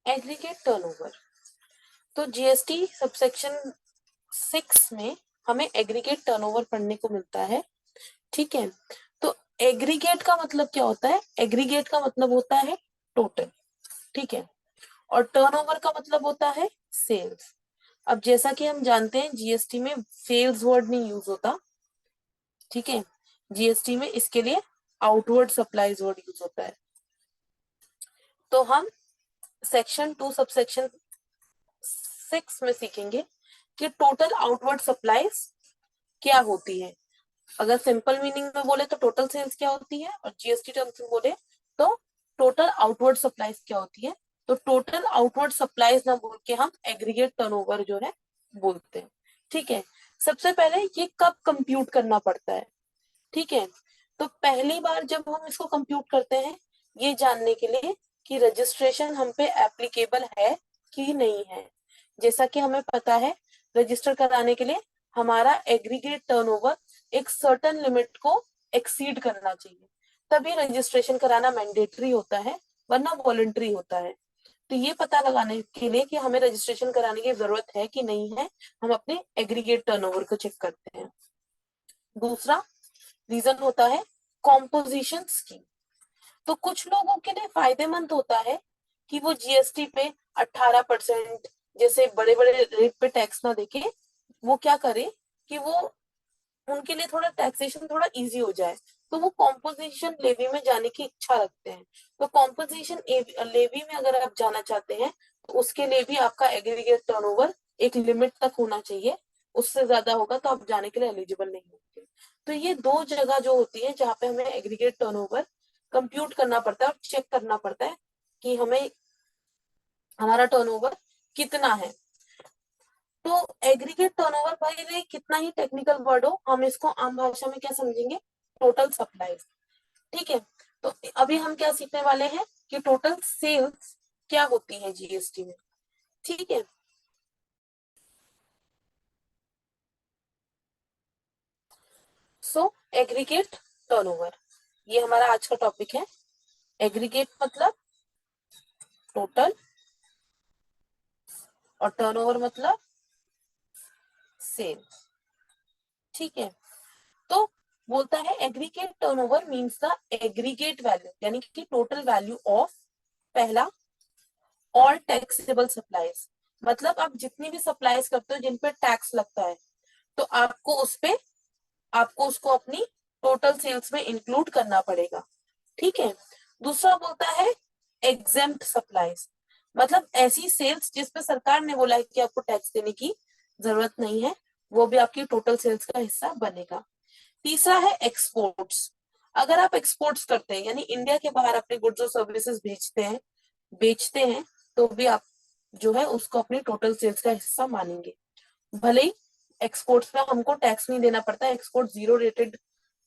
Aggregate turnover, तो GST subsection 6 में हमें एग्रीगेट टर्नओवर पढ़ने को मिलता है। ठीक है, तो एग्रीगेट का मतलब क्या होता है? एग्रीगेट का मतलब होता है टोटल। ठीक है, और टर्नओवर का मतलब होता है सेल्स। अब जैसा कि हम जानते हैं जीएसटी में सेल्स वर्ड नहीं यूज होता। ठीक है, जीएसटी में इसके लिए आउटवर्ड सप्लाईज वर्ड यूज होता है। तो हम सेक्शन 2 सबसेक्शन 6 में सीखेंगे कि टोटल आउटवर्ड सप्लाईज क्या होती है। अगर सिंपल मीनिंग में बोले तो टोटल सेल्स क्या होती है, और जीएसटी टर्म्स में बोले तो टोटल आउटवर्ड सप्लाईज क्या होती है। तो टोटल आउटवर्ड सप्लाईज ना बोल के हम एग्रीगेट टर्नओवर जो है बोलते हैं। ठीक है, सबसे पहले ये कब कंप्यूट करना पड़ता है? ठीक है, तो पहली बार जब हम इसको कंप्यूट करते हैं ये जानने के लिए कि रजिस्ट्रेशन हम पे एप्लीकेबल है कि नहीं है। जैसा कि हमें पता है रजिस्टर कराने के लिए हमारा एग्रीगेट टर्नओवर एक सर्टेन लिमिट को एक्सीड करना चाहिए, तभी रजिस्ट्रेशन कराना मैंडेटरी होता है, वरना वॉलंटरी होता है। तो ये पता लगाने के लिए कि हमें रजिस्ट्रेशन कराने की जरूरत है कि नहीं है, हम अपने एग्रीगेट टर्नओवर को चेक करते हैं। दूसरा रीजन होता है कॉम्पोजिशन स्कीम। तो कुछ लोगों के लिए फायदेमंद होता है कि वो जीएसटी पे 18% जैसे बड़े बड़े रेट पे टैक्स ना देके वो क्या करे कि वो उनके लिए थोड़ा टैक्सेशन थोड़ा इजी हो जाए, तो वो कॉम्पोजिशन लेवी में जाने की इच्छा रखते हैं। तो कॉम्पोजिशन लेवी में अगर आप जाना चाहते हैं तो उसके लिए भी आपका एग्रीगेट टर्नओवर एक लिमिट तक होना चाहिए, उससे ज्यादा होगा तो आप जाने के लिए एलिजिबल नहीं होंगे। तो ये दो जगह जो होती है जहाँ पे हमें एग्रीगेट टर्नओवर कंप्यूट करना पड़ता है और चेक करना पड़ता है कि हमें हमारा टर्नओवर कितना है। तो एग्रीगेट टर्नओवर भाई कितना ही टेक्निकल वर्ड हो, हम इसको आम भाषा में क्या समझेंगे? Total supplies. ठीक है, तो अभी हम क्या सीखने वाले हैं कि टोटल सेल्स क्या होती है जीएसटी में। ठीक है, सो एग्रीगेट टर्नओवर ये हमारा आज का टॉपिक है। एग्रीगेट मतलब टोटल और टर्नओवर मतलब सेल। ठीक है, तो बोलता है aggregate turnover means the aggregate value, यानी कि टोटल वैल्यू ऑफ पहला ऑल टैक्सेबल सप्लाईज। मतलब आप जितनी भी सप्लाईज करते हो जिन पे टैक्स लगता है तो आपको उसको अपनी टोटल सेल्स में इंक्लूड करना पड़ेगा। ठीक है, दूसरा बोलता है एग्जेम्प्ट सप्लाईज, मतलब ऐसी सेल्स जिसपे सरकार ने बोला है कि आपको टैक्स देने की जरूरत नहीं है, वो भी आपकी टोटल सेल्स का हिस्सा बनेगा। तीसरा है एक्सपोर्ट्स। अगर आप एक्सपोर्ट्स करते हैं यानी इंडिया के बाहर अपने गुड्स और सर्विसेज बेचते हैं तो भी आप जो है उसको अपनी टोटल सेल्स का हिस्सा मानेंगे। भले ही एक्सपोर्ट्स में हमको टैक्स नहीं देना पड़ता, एक्सपोर्ट जीरो रेटेड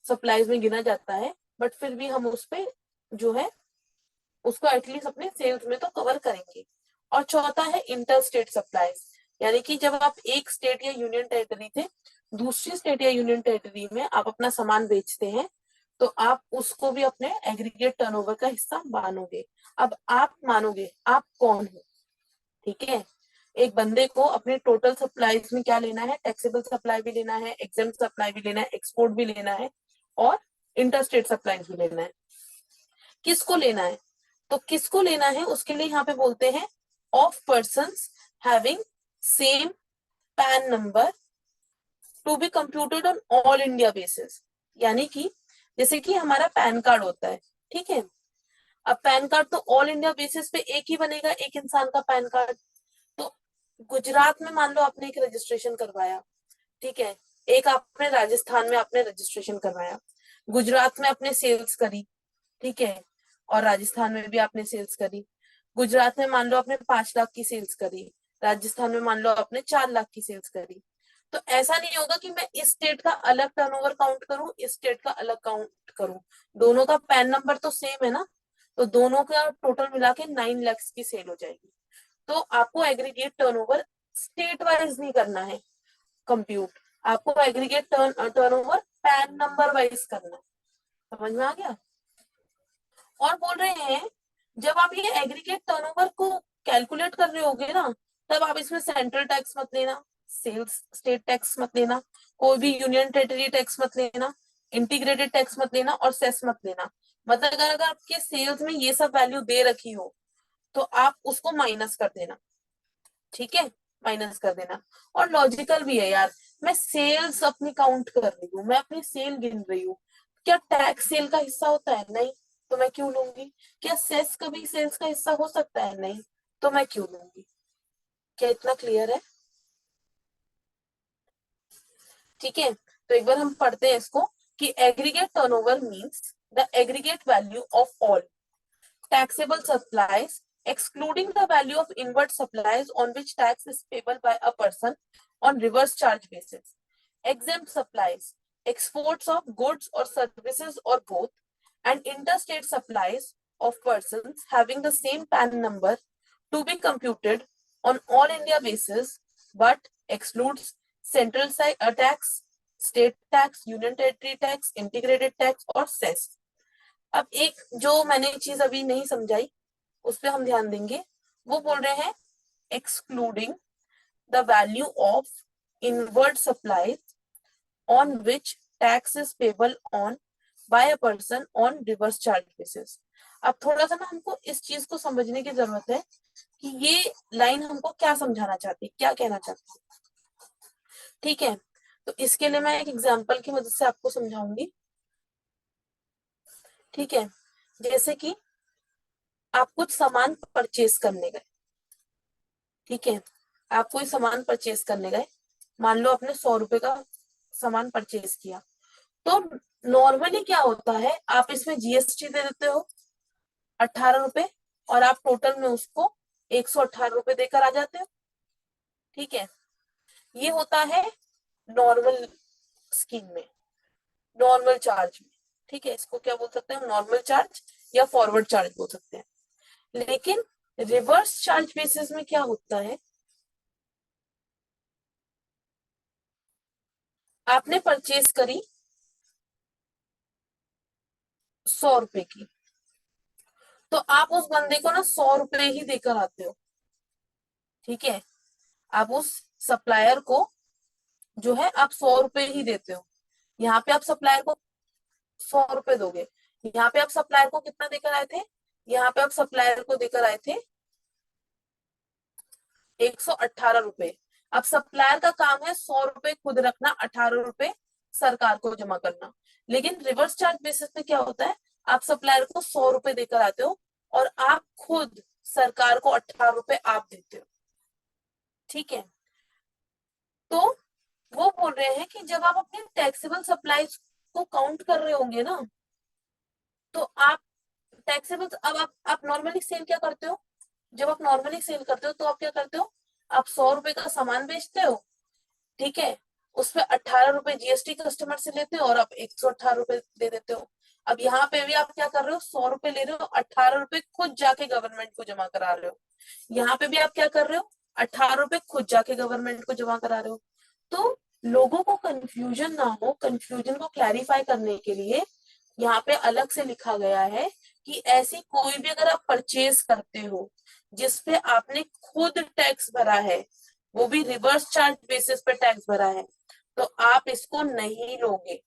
सप्लाईज में गिना जाता है, बट फिर भी हम उस पे जो है उसको एटलीस्ट अपने सेल्स में तो कवर करेंगे। और चौथा है इंटर स्टेट सप्लाईज, यानी कि जब आप एक स्टेट या यूनियन टेरिटरी थे दूसरी स्टेट या यूनियन टेरिटरी में आप अपना सामान बेचते हैं तो आप उसको भी अपने एग्रीगेट टर्नओवर का हिस्सा मानोगे। अब आप मानोगे आप कौन हो? ठीक है, एक बंदे को अपने टोटल सप्लाईज में क्या लेना है? टैक्सेबल सप्लाई भी लेना है, एग्जेम्प्ट सप्लाई भी लेना है, एक्सपोर्ट भी लेना है और इंटरस्टेट सप्लाईज भी लेना है। किसको लेना है? तो किसको लेना है उसके लिए यहाँ पे बोलते हैं of persons having same pan number to be computed on all India basis. यानी कि जैसे कि हमारा पैन कार्ड होता है, ठीक है, अब पैन कार्ड तो ऑल इंडिया बेसिस पे एक ही बनेगा, एक इंसान का पैन कार्ड। तो गुजरात में मान लो आपने एक रजिस्ट्रेशन करवाया, ठीक है, एक आपने राजस्थान में आपने रजिस्ट्रेशन करवाया, गुजरात में आपने सेल्स करी, ठीक है, और राजस्थान में भी आपने सेल्स करी। गुजरात में मान लो आपने 5 लाख की सेल्स करी, राजस्थान में मान लो आपने 4 लाख की सेल्स करी। तो ऐसा नहीं होगा कि मैं इस स्टेट का अलग टर्नओवर काउंट करूं, इस स्टेट का अलग काउंट करूं। दोनों का पैन नंबर तो सेम है ना, तो दोनों का टोटल मिला के 9 लाख की सेल हो जाएगी। तो आपको एग्रीगेट टर्नओवर स्टेट वाइज नहीं करना है कंप्यूट, आपको aggregate turnover pan number wise करना है। समझ में आ गया? और बोल रहे हैं जब आप ये एग्रीगेट टर्नओवर को कैलकुलेट कर रहे होगे ना, तब आप इसमें सेंट्रल टैक्स मत लेना, सेल्स स्टेट टैक्स मत लेना, कोई भी यूनियन टेरिटरी टैक्स मत लेना, इंटीग्रेटेड टैक्स मत लेना और सेस मत लेना। मतलब अगर आपके सेल्स में ये सब वैल्यू दे रखी हो तो आप उसको माइनस कर देना, ठीक है, माइनस कर देना। और लॉजिकल भी है यार, मैं सेल्स अपनी काउंट कर रही हूँ, मैं अपनी सेल गिन रही हूँ, क्या टैक्स सेल का हिस्सा होता है? नहीं, तो मैं क्यों लूंगी? क्या सेस कभी सेल्स का हिस्सा हो सकता है? नहीं, तो मैं क्यों लूंगी? क्या इतना क्लियर है? ठीक है, तो एक बार हम पढ़ते हैं इसको कि aggregate turnover means the aggregate value of all taxable supplies, excluding the value of inward supplies on which tax is payable by a person on reverse charge basis. Exempt supplies, exports of goods or services or both, and interstate supplies of persons having the same PAN number to be computed on all India basis, but excludes central tax, state tax, union territory tax, integrated tax और cess. अब एक जो मैंने चीज अभी नहीं समझाई उस पर हम ध्यान देंगे। वो बोल रहे हैं excluding the value of inward supply on which tax is payable on by a person on reverse charge basis. अब थोड़ा सा ना हमको इस चीज को समझने की जरूरत है कि ये लाइन हमको क्या समझाना चाहती है, क्या कहना चाहती है। ठीक है, तो इसके लिए मैं एक एग्जांपल की मदद से आपको समझाऊंगी। ठीक है, जैसे कि आप कुछ सामान परचेज करने गए, ठीक है, आप कोई सामान परचेज करने गए, मान लो आपने 100 रुपए का सामान परचेज किया, तो नॉर्मली क्या होता है, आप इसमें जीएसटी दे देते हो 18 रुपए और आप टोटल में उसको 118 रुपए देकर आ जाते हो। ठीक है, ये होता है नॉर्मल स्कीम में, नॉर्मल चार्ज में। ठीक है, इसको क्या बोल सकते हैं, नॉर्मल चार्ज या फॉरवर्ड चार्ज बोल सकते हैं। लेकिन रिवर्स चार्ज बेसिस में क्या होता है, आपने परचेज करी 100 रुपए की, तो आप उस बंदे को ना 100 रुपए ही देकर आते हो। ठीक है, आप उस सप्लायर को जो है आप 100 रुपए ही देते हो। यहाँ पे आप सप्लायर को 100 रुपए दोगे, यहाँ पे आप सप्लायर को कितना देकर आए थे, यहाँ पे आप सप्लायर को देकर आए थे 118 रुपए। अब सप्लायर का काम है 100 रुपए खुद रखना, 18 रुपए सरकार को जमा करना। लेकिन रिवर्स चार्ज बेसिस पे क्या होता है, आप सप्लायर को 100 रुपए देकर आते हो और आप खुद सरकार को 18 रुपए आप देते हो। ठीक है, तो वो बोल रहे हैं कि जब आप अपने टैक्सेबल सप्लाईज को काउंट कर रहे होंगे ना, तो आप टैक्सेबल, अब आप नॉर्मली सेल क्या करते हो, जब आप नॉर्मली सेल करते हो तो आप क्या करते हो, आप 100 रुपए का सामान बेचते हो, ठीक है, उसपे 18 रुपए जीएसटी कस्टमर से लेते हो और आप 118 रुपए दे देते हो। अब यहाँ पे भी आप क्या कर रहे हो, 100 रुपए ले रहे हो, 18 रुपए खुद जाके गवर्नमेंट को जमा करा रहे हो। यहाँ पे भी आप क्या कर रहे हो, 18 रुपए खुद जाके गवर्नमेंट को जमा करा रहे हो। तो लोगों को कंफ्यूजन ना हो, कंफ्यूजन को क्लैरिफाई करने के लिए यहाँ पे अलग से लिखा गया है कि ऐसी कोई भी अगर आप परचेज करते हो जिसपे आपने खुद टैक्स भरा है, वो भी रिवर्स चार्ज बेसिस पे टैक्स भरा है, तो आप इसको नहीं लोगे।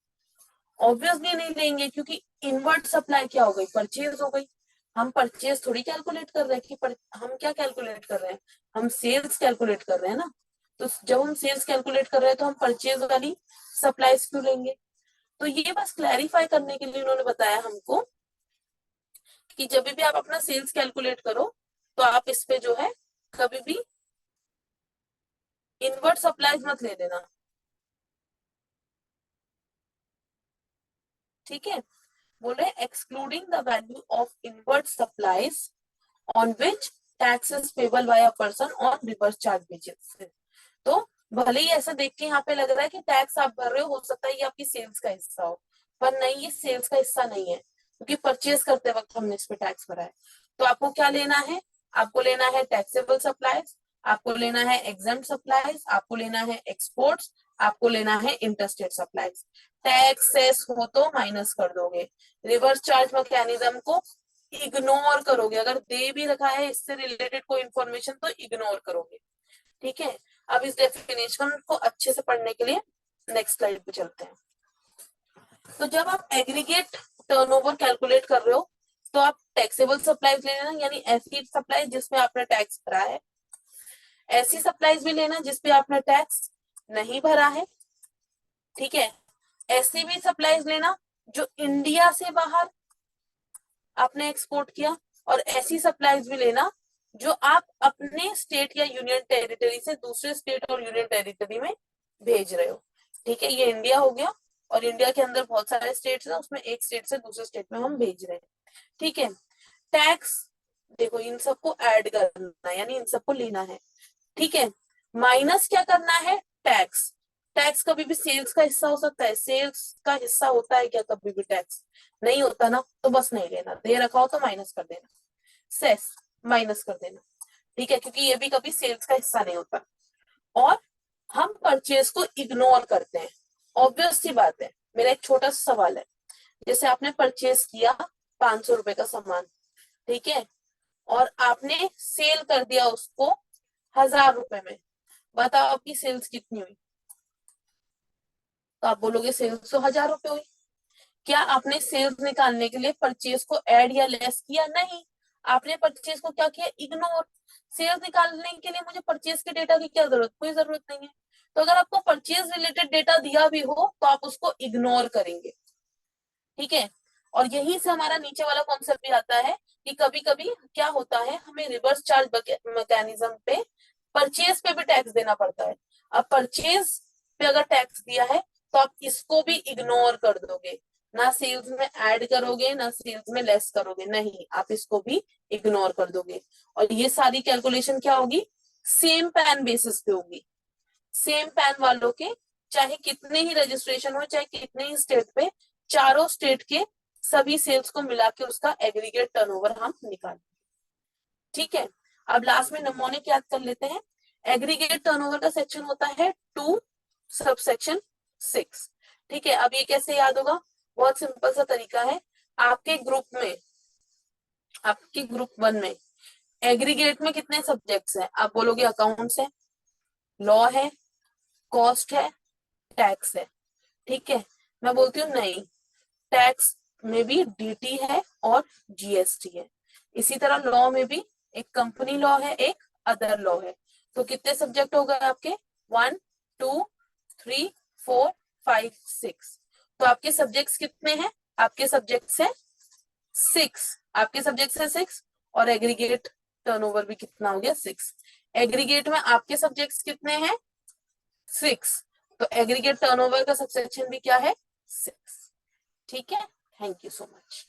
ऑब्वियसली नहीं लेंगे, क्योंकि इनवर्ट सप्लाई क्या हो गई, परचेज हो गई। हम परचेज थोड़ी कैलकुलेट कर रहे हैं हम क्या कैलकुलेट कर रहे हैं, हम सेल्स कैलकुलेट कर रहे हैं ना। तो जब हम सेल्स कैलकुलेट कर रहे हैं तो हम परचेज वाली सप्लाईज क्यों लेंगे। तो ये बस क्लैरिफाई करने के लिए उन्होंने बताया हमको कि जब भी आप अपना सेल्स कैलकुलेट करो तो आप इस पे जो है कभी भी इनवर्ट सप्लाईज मत ले लेना। ठीक है, बोल रहे excluding the value of invert supplies on which tax is payable by a person on reverse charge basis. तो भले ही ऐसा देख के यहाँ पे लग रहा है कि टैक्स आप भर रहे हो सकता है ये आपकी सेल्स का हिस्सा हो, पर नहीं, ये सेल्स का हिस्सा नहीं है, क्योंकि परचेज करते वक्त हमने इस पे टैक्स भरा है। तो आपको क्या लेना है, आपको लेना है टैक्सेबल सप्लाईज, आपको लेना है एग्जम्प्ट सप्लाईज, आपको लेना है एक्सपोर्ट्स, आपको लेना है इंटरस्टेट सप्लाईज। टैक्स सेस हो तो माइनस कर दोगे, रिवर्स चार्ज मैकेनिज्म को इग्नोर करोगे, अगर दे भी रखा है इससे रिलेटेड कोई इंफॉर्मेशन तो इग्नोर करोगे। ठीक है, अब इस डेफिनेशन को अच्छे से पढ़ने के लिए नेक्स्ट स्लाइड पे चलते हैं। तो जब आप एग्रीगेट टर्नओवर कैलकुलेट कर रहे हो तो आप टैक्सेबल सप्लाईज ले लेना, यानी ऐसी सप्लाई जिसमें आपने टैक्स भरा है, ऐसी सप्लाईज भी लेना जिसपे आपने टैक्स नहीं भरा है। ठीक है, ऐसी भी सप्लाईज लेना जो इंडिया से बाहर आपने एक्सपोर्ट किया, और ऐसी सप्लाईज भी लेना जो आप अपने स्टेट या यूनियन टेरिटरी से दूसरे स्टेट और यूनियन टेरिटरी में भेज रहे हो। ठीक है, ये इंडिया हो गया, और इंडिया के अंदर बहुत सारे स्टेट्स हैं, उसमें एक स्टेट से दूसरे स्टेट में हम भेज रहे हैं। ठीक है, टैक्स देखो इन सबको ऐड करना है, यानी इन सबको लेना है। ठीक है, माइनस क्या करना है, टैक्स। टैक्स कभी भी सेल्स का हिस्सा हो सकता है, सेल्स का हिस्सा होता है क्या कभी भी टैक्स? नहीं होता ना, तो बस नहीं लेना, दे रखा हो तो माइनस कर देना, सेस माइनस कर देना। ठीक है, क्योंकि ये भी कभी सेल्स का हिस्सा नहीं होता। और हम परचेज को इग्नोर करते हैं, ऑब्वियस सी बात है। मेरा एक छोटा सा सवाल है, जैसे आपने परचेज किया 500 रुपए का सामान, ठीक है, और आपने सेल कर दिया उसको 1000 रुपए में, बताओ आपकी सेल्स कितनी हुई? तो आप बोलोगे सेल्स तो 1000 रुपए हुई। क्या आपने सेल्स निकालने के लिए परचेज को ऐड या लेस किया? नहीं, आपने परचेज को क्या किया, इग्नोर। सेल्स निकालने के लिए मुझे परचेज के डेटा की क्या जरूरत, कोई जरूरत नहीं है। तो अगर आपको परचेज रिलेटेड डेटा दिया भी हो तो आप उसको इग्नोर करेंगे। ठीक है, और यही से हमारा नीचे वाला कॉन्सेप्ट भी आता है कि कभी कभी क्या होता है, हमें रिवर्स चार्ज मैकेनिज्म पे परचेज पे भी टैक्स देना पड़ता है। अब परचेज पे अगर टैक्स दिया है तो आप इसको भी इग्नोर कर दोगे, ना सेल्स में ऐड करोगे ना सेल्स में लेस करोगे, नहीं, आप इसको भी इग्नोर कर दोगे। और ये सारी कैलकुलेशन क्या होगी, सेम पैन बेसिस पे होगी। सेम पैन वालों के चाहे कितने ही रजिस्ट्रेशन हो, चाहे कितने ही स्टेट पे, चारों स्टेट के सभी सेल्स को मिला के उसका एग्रीगेट टर्नओवर हम निकालेंगे। ठीक है, अब लास्ट में नमूने याद कर लेते हैं। एग्रीगेट टर्नओवर का सेक्शन होता है 2 सबसेक्शन 6। ठीक है, अब ये कैसे याद होगा, बहुत सिंपल सा तरीका है। आपके ग्रुप में, आपके ग्रुप 1 में एग्रीगेट में कितने सब्जेक्ट्स हैं? आप बोलोगे अकाउंट्स है, लॉ है, कॉस्ट है, टैक्स है। ठीक है, मैं बोलती हूँ नहीं, टैक्स में भी डीटी है और जीएसटी है। इसी तरह लॉ में भी एक कंपनी लॉ है, एक अदर लॉ है। तो कितने सब्जेक्ट हो गए आपके, 1 2 3 4 5 6। तो आपके सब्जेक्ट्स कितने हैं, आपके सब्जेक्ट्स है 6, आपके सब्जेक्ट्स है 6, और एग्रीगेट टर्नओवर भी कितना हो गया, 6। एग्रीगेट में आपके सब्जेक्ट्स कितने हैं, 6, तो एग्रीगेट टर्नओवर का सबसेक्शन भी क्या है, 6। ठीक है, थैंक यू सो मच।